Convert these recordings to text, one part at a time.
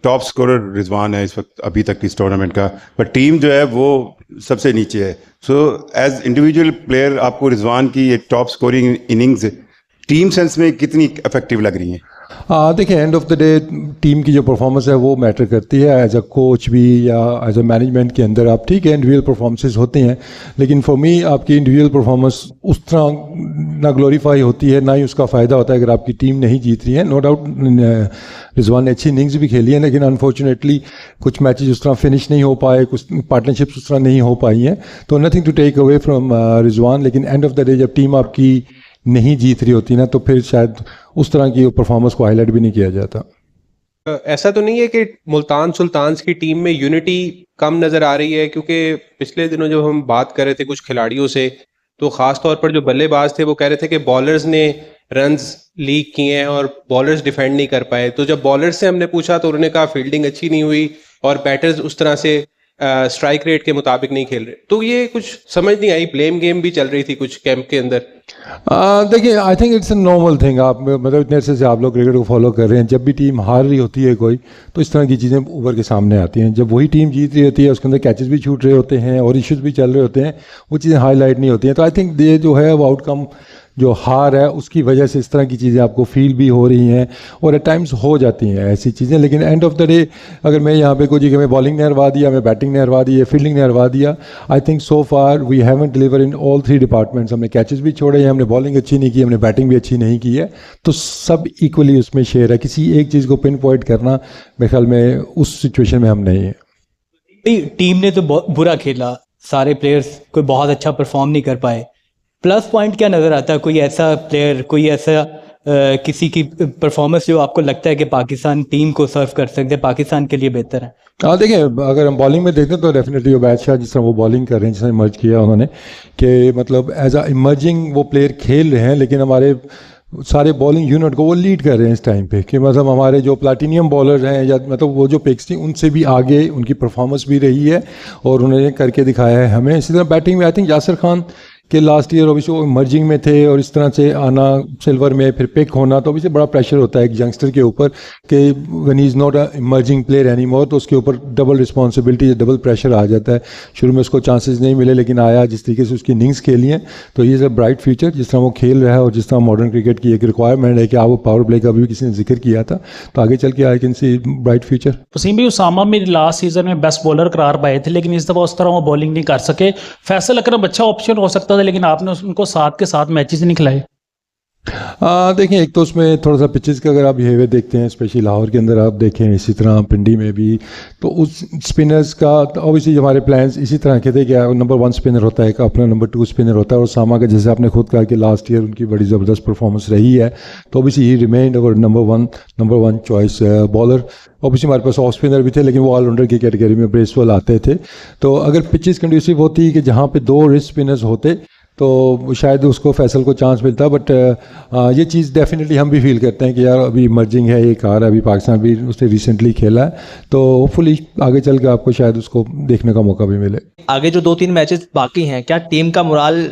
Top scorer Rizwan है इस वक्त अभी तक इस टूर्नामेंट का, पर टीम जो है वो सबसे नीचे है। सो एज इंडिविजुअल प्लेयर आपको रिजवान की ये top scoring innings team sense में कितनी इफेक्टिव लग रही हैं? देखिए, and of the day team की जो परफॉर्मेंस है वो मैटर करती है। एज अ कोच भी या एज अ मैनेजमेंट के अंदर आप ठीक है इंडिविजुअल परफॉर्मेंसेज होती हैं, लेकिन फॉर मी आपकी इंडिविजुअल परफॉर्मेंस उस तरह ना ग्लोरीफाई होती है, ना ही उसका फ़ायदा होता है अगर आपकी टीम नहीं जीत रही है। नो डाउट रिजवान ने अच्छी इनिंग्स भी खेली है, लेकिन अनफॉर्चुनेटली कुछ मैचेस उस तरह फिनिश नहीं हो पाए, कुछ पार्टनरशिप्स उस तरह नहीं हो पाई हैं। तो nothing to take away from Rizwan, लेकिन एंड ऑफ द डे जब टीम आपकी नहीं जीत रही होती ना, तो फिर शायद उस तरह की परफॉर्मेंस को हाईलाइट भी नहीं किया जाता। ऐसा तो नहीं है कि मुल्तान सुल्तान्स की टीम में यूनिटी कम नज़र आ रही है? क्योंकि पिछले दिनों जब हम बात कर रहे थे कुछ खिलाड़ियों से, तो ख़ास तौर पर जो बल्लेबाज थे वो कह रहे थे कि बॉलर्स ने रन्स लीक किए हैं और बॉलर्स डिफेंड नहीं कर पाए। तो जब बॉलर्स से हमने पूछा तो उन्होंने कहा फील्डिंग अच्छी नहीं हुई और बैटर्स उस तरह से स्ट्राइक रेट के मुताबिक नहीं खेल रहे। तो ये कुछ समझ नहीं आई, ब्लेम गेम भी चल रही थी कुछ कैंप के अंदर। देखिए, I think it's a normal thing. आप मतलब इतने अरसे से आप लोग क्रिकेट को फॉलो कर रहे हैं, जब भी टीम हार रही होती है कोई, तो इस तरह की चीज़ें उभर के सामने आती हैं। जब वही टीम जीत रही होती है उसके अंदर कैचेस भी छूट रहे होते हैं और इश्यूज भी चल रहे होते हैं, वो चीज़ें हाईलाइट नहीं होती हैं। तो आई थिंक ये जो है वो आउटकम जो हार है उसकी वजह से इस तरह की चीज़ें आपको फील भी हो रही हैं और एट टाइम्स हो जाती हैं ऐसी चीज़ें। लेकिन एंड ऑफ द डे अगर मैं यहाँ पे कोई मैं बॉलिंग ने हरवा दिया, मैं बैटिंग ने हरवा दी, फील्डिंग ने हरवा दिया, I think so far we haven't deliver in all 3 departments. हमने कैचेस भी छोड़े हैं, हमने बॉलिंग अच्छी नहीं की, हमने बैटिंग भी अच्छी नहीं की है, तो सब इक्वली उसमें शेयर है। किसी एक चीज़ को पिन पॉइंट करना मेरे ख्याल में उस सिचुएशन में हम नहीं है। टीम ने तो बुरा खेला, सारे प्लेयर्स कोई बहुत अच्छा परफॉर्म नहीं कर पाए। प्लस पॉइंट क्या नज़र आता है? कोई ऐसा प्लेयर, कोई ऐसा किसी की परफॉर्मेंस जो आपको लगता है कि पाकिस्तान टीम को सर्व कर सकते हैं, पाकिस्तान के लिए बेहतर है? हाँ, देखिए, अगर हम बॉलिंग में देखते हैं तो डेफिनेटली वो बादशाह जिस तरह वो बॉलिंग कर रहे हैं, जिसने इमर्ज किया उन्होंने, कि मतलब एज अ इमर्जिंग वो प्लेयर खेल रहे हैं, लेकिन हमारे सारे बॉलिंग यूनिट को वो लीड कर रहे हैं इस टाइम पे, कि मतलब हमारे जो प्लाटिनियम बॉलर हैं या मतलब वो जो पिक्स थी उनसे भी आगे उनकी परफॉर्मेंस भी रही है और उन्होंने करके दिखाया है हमें। इसी तरह बैटिंग में आई थिंक यासिर खान के लास्ट ईयर ऑब्वियसली वो इमर्जिंग में थे और इस तरह से आना सिल्वर में फिर पिक होना, तो ऑब्वियसली बड़ा प्रेशर होता है एक यंगस्टर के ऊपर कि when he is not a emerging player any more, तो उसके ऊपर डबल रिस्पॉन्सिबिलिटी, डबल प्रेशर आ जाता है। शुरू में उसको चांसेस नहीं मिले, लेकिन आया जिस तरीके से उसकी इनिंग्स खेली हैं, तो ये इज़ अ ब्राइट फ्यूचर। जिस तरह वो खेल रहा है और जिस तरह मॉडर्न क्रिकेट की एक रिक्वायरमेंट है कि आप वो पावर प्ले का भी किसी ने जिक्र किया था, तो आगे चल के I can see bright future. Wasim भाई, उसामा में लास्ट सीजन में बेस्ट बॉलर करार पाए थे, लेकिन इस दफ़ा उस तरह वो बॉलिंग नहीं कर सके। फैसल अकरम अच्छा ऑप्शन हो सकता था, लेकिन आपने उनको साथ के साथ मैचेस नहीं खिलाए। देखिए, एक तो उसमें थोड़ा सा पिचेस का अगर आप बिहेवियर देखते हैं, स्पेशली लाहौर के अंदर आप देखें, इसी तरह पिंडी में भी, तो उस स्पिनर्स का ऑब्वियसली हमारे प्लान्स इसी तरह के थे कि नंबर 1 स्पिनर होता है, अपना नंबर 2 स्पिनर होता है, और सामा का जैसे आपने खुद कहा कि लास्ट ईयर उनकी बड़ी ज़बरदस्त परफॉर्मेंस रही है, तो ऑब्वियसली ही रिमेन्ड और number one choice bowler. Obviously हमारे पास ऑफ स्पिनर भी थे, लेकिन वो ऑलराउंडर की कैटेगरी में ब्रेसवेल आते थे। तो अगर पिचेस कंड्यूसिव होती कि जहाँ पे 2 रिस्ट स्पिनर्स होते तो शायद उसको फैसल को चांस मिलता, बट ये चीज़ डेफिनेटली हम भी फील करते हैं कि यार अभी इमर्जिंग है ये कार, अभी पाकिस्तान भी उसने रिसेंटली खेला है, तो होपफुली आगे चल के आपको शायद उसको देखने का मौका भी मिले। आगे जो 2-3 मैचेस बाकी हैं, क्या टीम का मोराल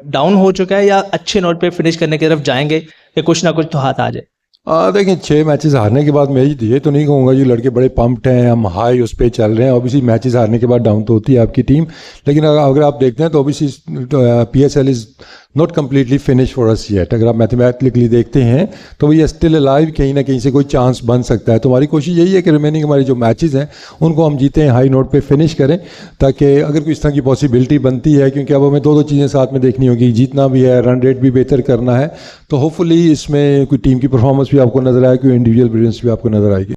डाउन हो चुका है या अच्छे नोट पे फिनिश करने की तरफ जाएंगे कि कुछ ना कुछ तो हाथ आ जाए? देखिए, 6 मैचेस हारने के बाद मैं ये तो नहीं कहूँगा जी लड़के बड़े पम्प्ड हैं, हम हाई उस पर चल रहे हैं। ऑब्वियसली मैचेस हारने के बाद डाउन तो होती है आपकी टीम, लेकिन अगर आप देखते हैं तो obviously PSL is not completely finish for us yet. अगर आप मैथमेटिकली देखते हैं तो वी आर स्टिल अलाइव, कहीं ना कहीं से कोई चांस बन सकता है। तो हमारी कोशिश यही है कि रिमेनिंग हमारी जो मैचेस हैं उनको हम जीते हैं, हाई नोट पे फिनिश करें, ताकि अगर कोई इस तरह की पॉसिबिलिटी बनती है, क्योंकि अब हमें 2 चीज़ें साथ में देखनी होगी, जीतना भी है, रन रेट भी बेहतर करना है, तो होपफुली इसमें कोई टीम की परफॉर्मेंस भी आपको नजर आए, कोई इंडिविजुअल ब्रिलियंस भी आपको नजर आएगी।